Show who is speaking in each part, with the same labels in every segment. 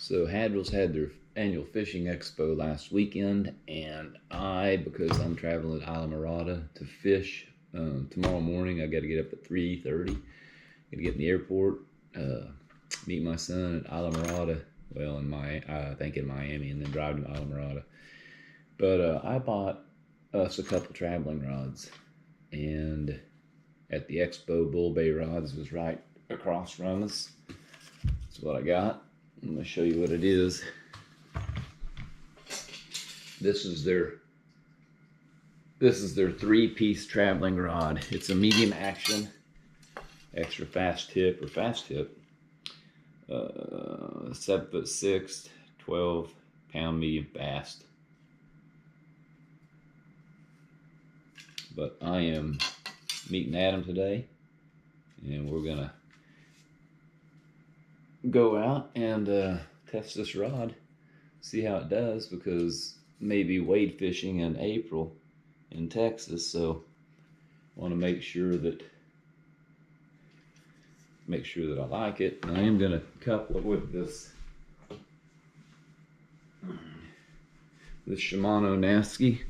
Speaker 1: So Hadril's had their annual fishing expo last weekend, and because I'm traveling to Islamorada to fish tomorrow morning, I got to get up at 3:30. Got to get in the airport, meet my son at Islamorada. Well, I think in Miami, and then drive to Islamorada. But I bought us a couple traveling rods, and at the expo, Bull Bay Rods was right across from us. That's what I got. I'm going to show you what it is. This is their 3-piece traveling rod. It's a medium action, extra fast tip or fast tip. 7'6", 12-pound medium fast. But I am meeting Adam today, and we're gonna go out and test this rod, see how it does, because maybe wade fishing in April in Texas, so I want to make sure that I like it. And I am gonna couple it with this Shimano Nasky.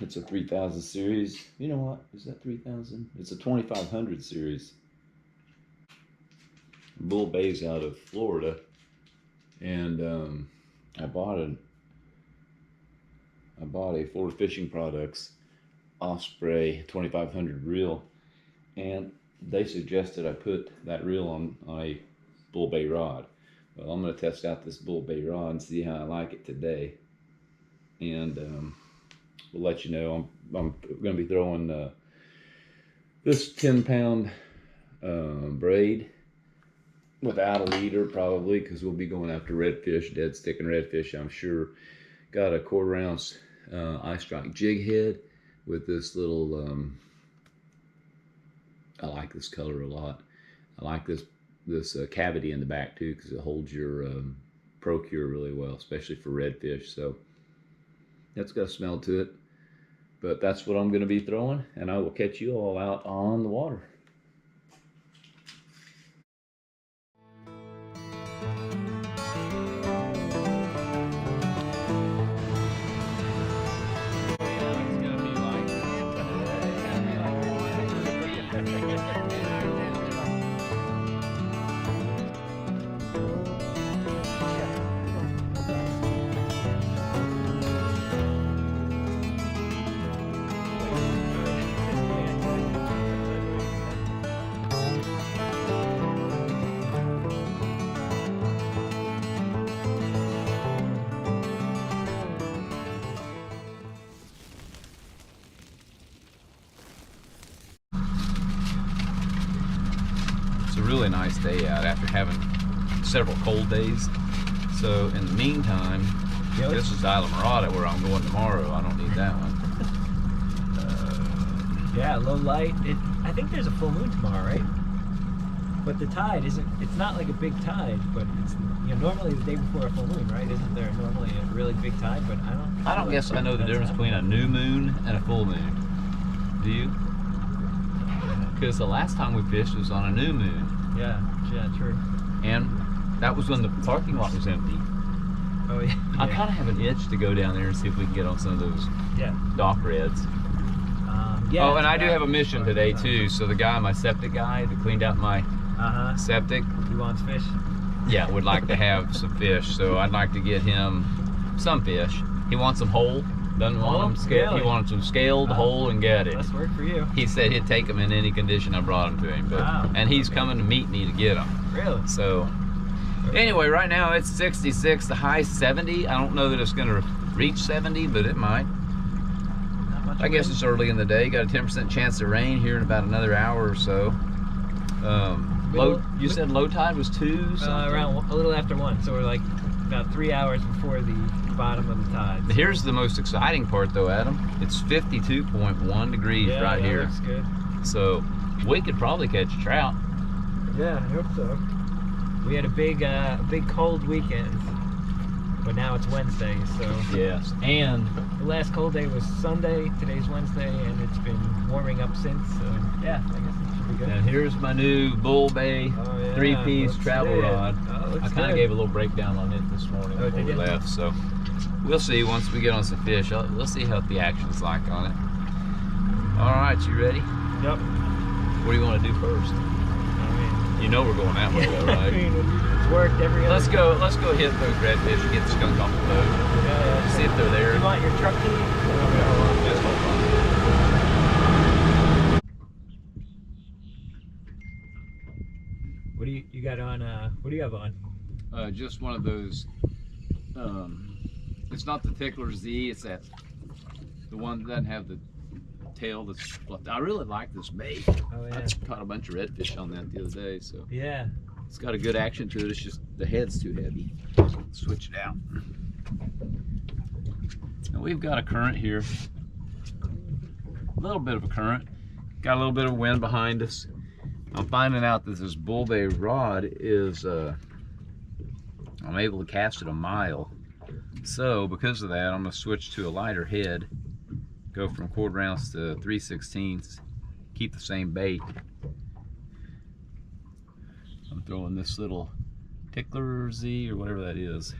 Speaker 1: It's a 3000 series. You know what? Is that 3000? It's a 2500 series. Bull Bay's out of Florida, and I bought a Florida Fishing Products Osprey 2500 reel, and they suggested I put that reel on a Bull Bay rod. Well, I'm going to test out this Bull Bay rod and see how I like it today, and we'll let you know. I'm going to be throwing this 10-pound braid without a leader, probably, because we'll be going after redfish, dead sticking redfish, I'm sure. Got a 1/4 ounce eye strike jig head with this little I like this color a lot. I like this cavity in the back too, because it holds your Procure really well, especially for redfish. So that's got a smell to it, but that's what I'm going to be throwing, and I will catch you all out on the water. It's a really nice day out after having several cold days. So in the meantime, this is Islamorada where I'm going tomorrow. I don't need that one.
Speaker 2: Yeah, low light. I think there's a full moon tomorrow, right? But the tide isn't. It's not like a big tide, but it's normally the day before a full moon, right? Isn't there normally a really big tide? But I don't
Speaker 1: guess I know the difference between a new moon and a full moon. Do you? Because the last time we fished was on a new moon.
Speaker 2: Yeah, true.
Speaker 1: And that was when the parking lot was empty.
Speaker 2: Oh yeah.
Speaker 1: I kind of have an itch to go down there and see if we can get on some of those dock reds.
Speaker 2: Yeah.
Speaker 1: Oh, and I do have a mission today too. So the guy, my septic guy that cleaned out my septic,
Speaker 2: he wants fish.
Speaker 1: Yeah, would like to have some fish. So I'd like to get him some fish. He wants them whole. Doesn't want them scaled. He wants them scaled, whole, and gutted.
Speaker 2: That's work for you.
Speaker 1: He said he'd take them in any condition I brought them to him. But, and he's coming to meet me to get them.
Speaker 2: Really?
Speaker 1: So, anyway, right now it's 66, the high 70. I don't know that it's going to reach 70, but it might. I guess it's early in the day. Got a 10% chance of rain here in about another hour or so. You said low tide was 2 something?
Speaker 2: Around a little after 1, so we're like about 3 hours before the bottom of the tide. So.
Speaker 1: Here's the most exciting part though, Adam. It's 52.1 degrees right here.
Speaker 2: Looks good.
Speaker 1: So we could probably catch a trout.
Speaker 2: Yeah, I hope so. We had a big cold weekend, but now it's Wednesday, so.
Speaker 1: Yes, and
Speaker 2: the last cold day was Sunday, today's Wednesday, and it's been warming up since, so yeah, I guess it should
Speaker 1: And here's my new Bull Bay 3-piece travel rod. I kind of gave a little breakdown on it this morning before we left, so we'll see once we get on some fish. We'll see what the action's like on it. All right, you ready?
Speaker 2: Yep.
Speaker 1: What do you want to do first? You know we're going that way, though, right?
Speaker 2: I mean, it's worked every other
Speaker 1: Let's go hit those redfish and get the skunk off the boat.
Speaker 2: Yeah.
Speaker 1: See if they're there.
Speaker 2: You want your truck key?
Speaker 1: Let's hold on.
Speaker 2: What do you got on? What do you have on?
Speaker 1: Just one of those. It's not the Tickler Z. It's the one that doesn't have the tail that's fluffed. I really like this bait.
Speaker 2: Oh yeah.
Speaker 1: I caught a bunch of redfish on that the other day, so
Speaker 2: yeah.
Speaker 1: It's got a good action to it. It's just the head's too heavy. Switch it out. Now we've got a current here. A little bit of a current. Got a little bit of wind behind us. I'm finding out that this Bull Bay rod is, I'm able to cast it a mile. So because of that, I'm gonna switch to a lighter head, go from 1/4 ounce to 3/16, keep the same bait. I'm throwing this little Tickler Z or whatever that is.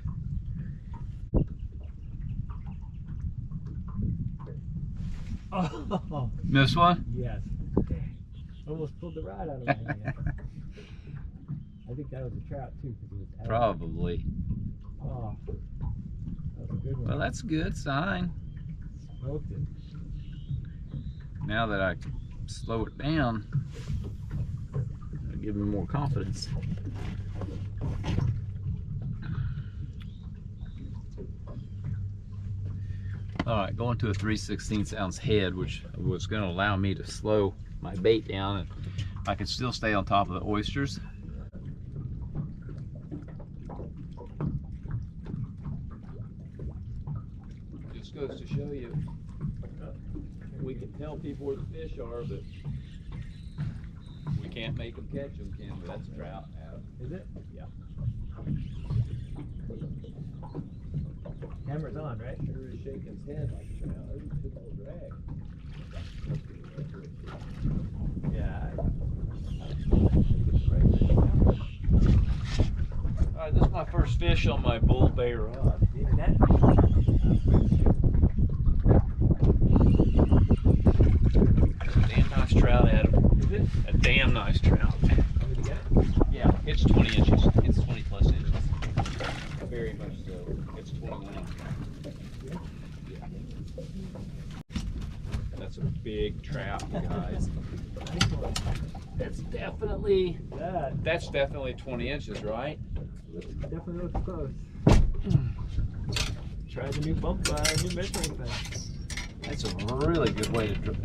Speaker 2: Oh.
Speaker 1: This one?
Speaker 2: Yes. Almost pulled the rod out of my hand. I think that was a trout too, because it was out.
Speaker 1: Probably.
Speaker 2: Oh, that was a good one.
Speaker 1: Well, that's a good sign.
Speaker 2: Smoked it.
Speaker 1: Now that I slow it down, it'll give me more confidence. All right, going to a 3/16 ounce head, which was going to allow me to slow my bait down, and I could still stay on top of the oysters. Just goes to show you, we can tell people where the fish are, but we can't make them catch them, can we? That's a trout, Adam.
Speaker 2: Is it?
Speaker 1: Yeah.
Speaker 2: Camera's on, right?
Speaker 1: Sure is shaking his head like a trout. That was a good old drag.
Speaker 2: Yeah.
Speaker 1: Alright, this is my first fish on my Bull Bay rod.
Speaker 2: Even that?
Speaker 1: Damn nice trout, Adam.
Speaker 2: Is it?
Speaker 1: A damn nice trout.
Speaker 2: How did you get it?
Speaker 1: Yeah, it's 20 inches. It's 20 plus inches. Very much so. It's 21. Yeah. That's a big trout, you guys.
Speaker 2: Nice one.
Speaker 1: That's definitely 20 inches, right?
Speaker 2: Definitely looks close. Try the new bump, new measuring thing.
Speaker 1: That's a really good way to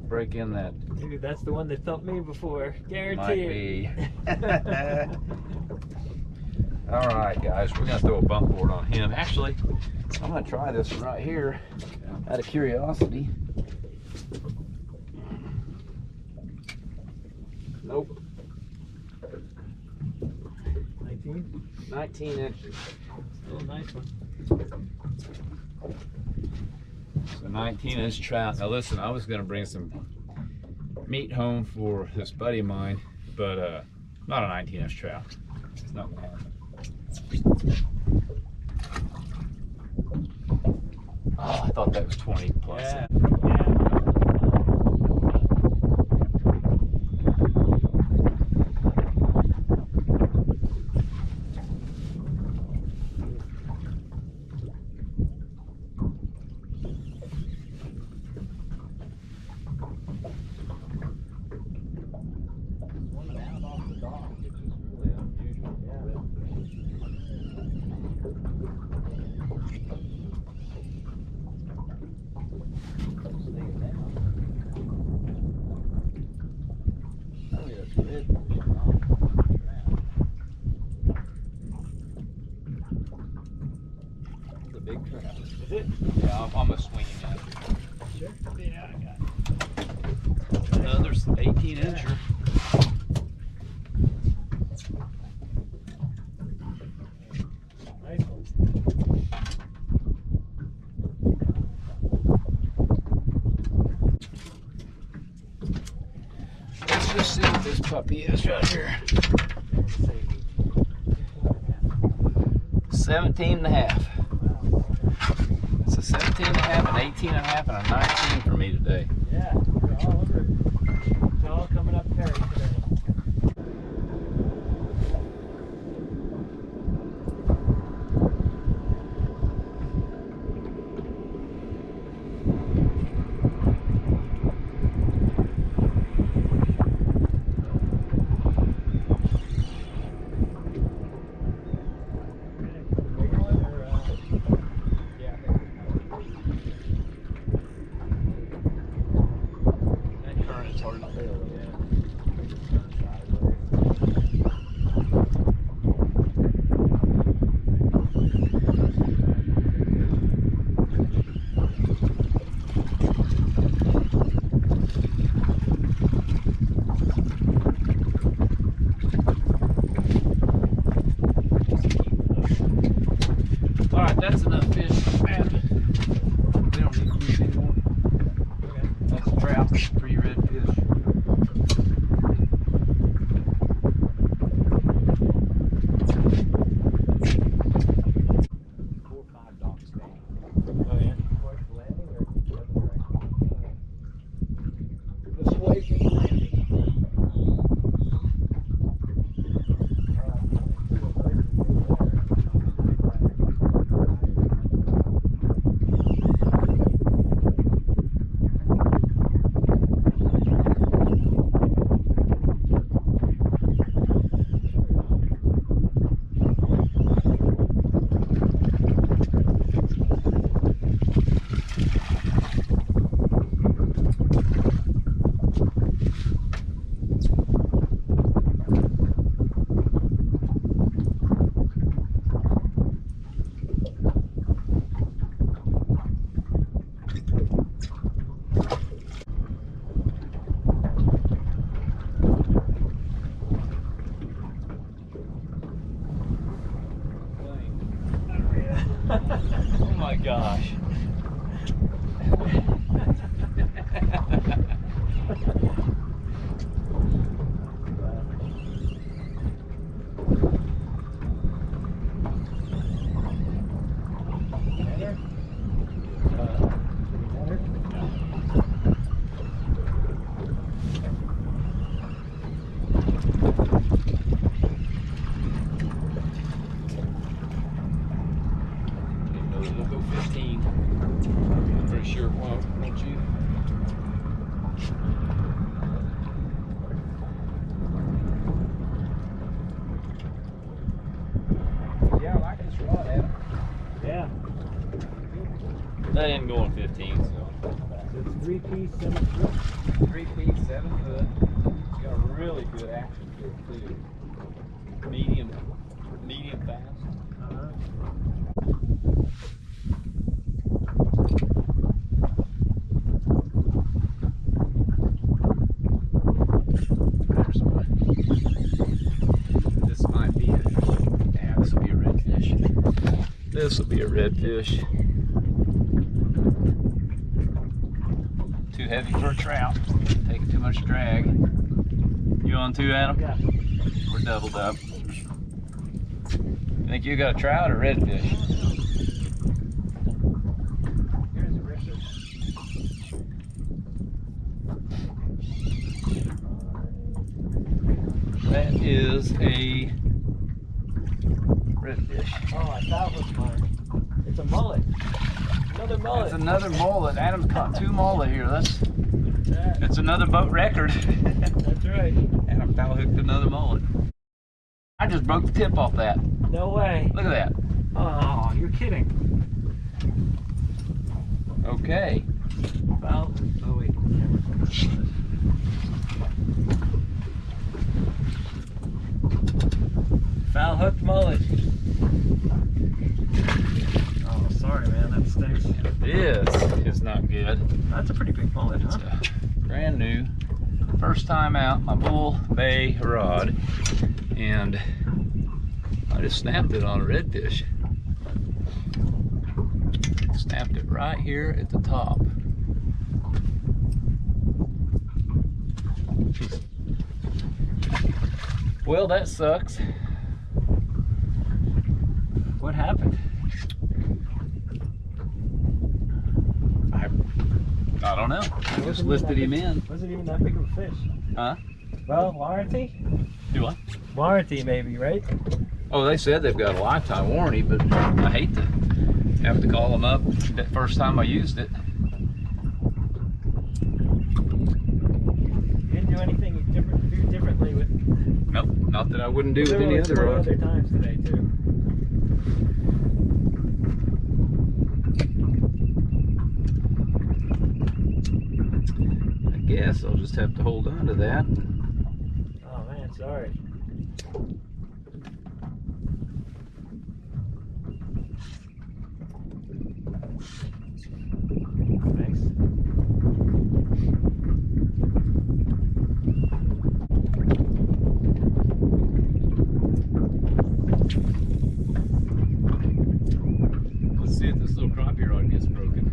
Speaker 1: break in that.
Speaker 2: Dude, that's the one that thumped me before. Guaranteed.
Speaker 1: Might be. All right, guys, we're gonna throw a bump board on him. Actually, I'm gonna try this one right here out of curiosity. Nope.
Speaker 2: 19?
Speaker 1: 19 inches.
Speaker 2: Oh, nice one.
Speaker 1: So 19-inch trout. Now listen, I was gonna bring some meat home for this buddy of mine, but not a 19-inch trout. It's not gonna happen. Oh, I thought that was 20 plus.
Speaker 2: Yeah.
Speaker 1: Big trout.
Speaker 2: Is it?
Speaker 1: Yeah, I'm gonna swing him out.
Speaker 2: Sure.
Speaker 1: Yeah, I got it. Another 18-incher.
Speaker 2: Nice one.
Speaker 1: Let's just see what what this puppy is right here. 17 and a half. It's a 17 and a half, an 18 and a half, and a 19 for me today.
Speaker 2: Yeah, you're all over it. It's all coming up Perry today.
Speaker 1: Alright, that's enough fish, man. We don't need to use anymore.
Speaker 2: Okay.
Speaker 1: That's a trout, 3 redfish. 4 or 5 docks down.
Speaker 2: Oh yeah? Towards the landing or the other direction?
Speaker 1: This way from the landing.
Speaker 2: Oh my gosh.
Speaker 1: We'll go 15. I'm pretty sure it won't you? Yeah, I like this rod, Adam.
Speaker 2: Yeah.
Speaker 1: That ain't going 15, so.
Speaker 2: It's 3-piece, 7-foot.
Speaker 1: 3-piece, 7-foot. It's got a really good action to it, too. Medium fast. There's one. This might be a, yeah, this will be a redfish. This will be a redfish. Too heavy for a trout. Taking too much drag. You on too, Adam?
Speaker 2: Yeah.
Speaker 1: We're doubled up. Think you got a trout or redfish?
Speaker 2: Here's a redfish.
Speaker 1: That is a redfish.
Speaker 2: Oh, I thought it was mine. It's a mullet. Another mullet.
Speaker 1: That's another mullet. Adam's caught 2 mullet here. That's
Speaker 2: That.
Speaker 1: It's another boat record.
Speaker 2: That's right.
Speaker 1: Adam foul hooked another mullet. I just broke the tip off that.
Speaker 2: No way.
Speaker 1: Look at that.
Speaker 2: Oh, you're kidding.
Speaker 1: Okay.
Speaker 2: Foul. Oh wait. Foul hooked mullet. Oh, sorry, man. That stinks.
Speaker 1: This is not good.
Speaker 2: That's a pretty big mullet,
Speaker 1: It's
Speaker 2: huh?
Speaker 1: a brand new, first time out, my Bull Bay rod, and I just snapped it on a redfish. Snapped it right here at the top. Well, that sucks.
Speaker 2: What happened?
Speaker 1: I don't know. I just listed him in.
Speaker 2: Wasn't even that big of a fish.
Speaker 1: Huh?
Speaker 2: Well, warranty?
Speaker 1: Do what?
Speaker 2: Warranty maybe, right?
Speaker 1: Oh, they said they've got a lifetime warranty, but I hate to have to call them up that first time I used it.
Speaker 2: You didn't do anything differently with.
Speaker 1: Nope, not that I wouldn't do with
Speaker 2: There
Speaker 1: any
Speaker 2: were
Speaker 1: other
Speaker 2: 20
Speaker 1: rod.
Speaker 2: other times today too.
Speaker 1: I guess I'll just have to hold on to that.
Speaker 2: Oh man, sorry. Thanks.
Speaker 1: Let's see if this little crappie rod gets broken.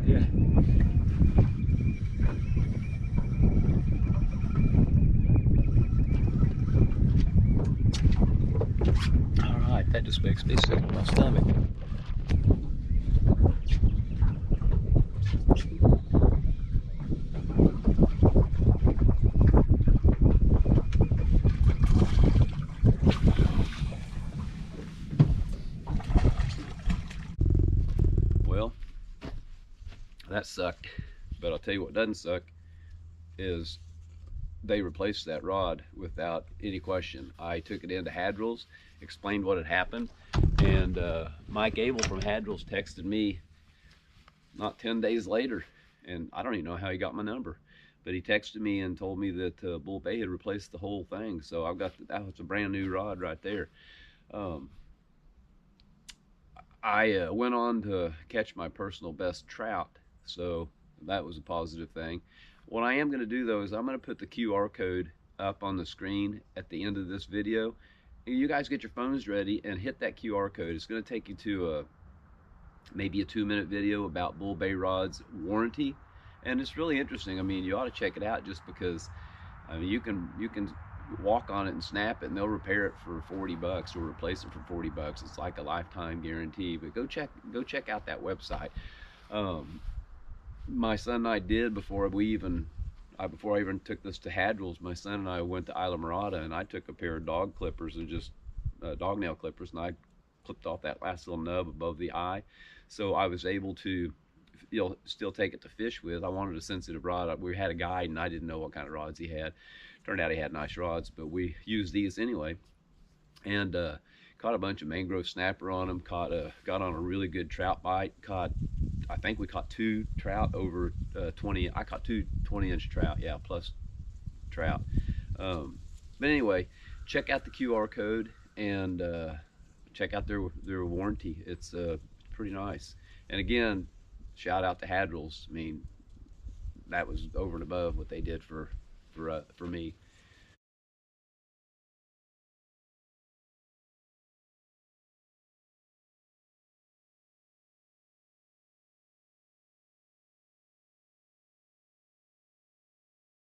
Speaker 2: Yeah.
Speaker 1: All right, that just makes me sick to my stomach. Well, that sucked, but I'll tell you what doesn't suck is they replaced that rod without any question. I took it into Hadrill's, explained what had happened, and Mike Abel from Hadrill's texted me not 10 days later, and I don't even know how he got my number, but he texted me and told me that Bull Bay had replaced the whole thing. So I've got that was a brand new rod right there. I went on to catch my personal best trout, so that was a positive thing. What I am going to do though is I'm going to put the QR code up on the screen at the end of this video. You guys get your phones ready and hit that QR code. It's going to take you to maybe a 2-minute video about Bull Bay Rod's warranty, and it's really interesting. I mean, you ought to check it out just because I mean you can walk on it and snap it and they'll repair it for 40 bucks or replace it for 40 bucks. It's like a lifetime guarantee. But go check out that website. My son and I did before I even took this to Hadrill's. My son and I went to Isla Mirada, and I took a pair of dog clippers and just dog nail clippers, and I clipped off that last little nub above the eye, so I was able to still take it to fish with. I wanted a sensitive rod. We had a guide and I didn't know what kind of rods he had. Turned out he had nice rods, but we used these anyway, and caught a bunch of mangrove snapper on them. Got on a really good trout bite. I think we caught 2 trout over 20. I caught 2 20-inch trout, yeah, plus trout. But anyway, check out the QR code and check out their warranty. It's pretty nice. And again, shout out to Hadrill's. I mean, that was over and above what they did for me.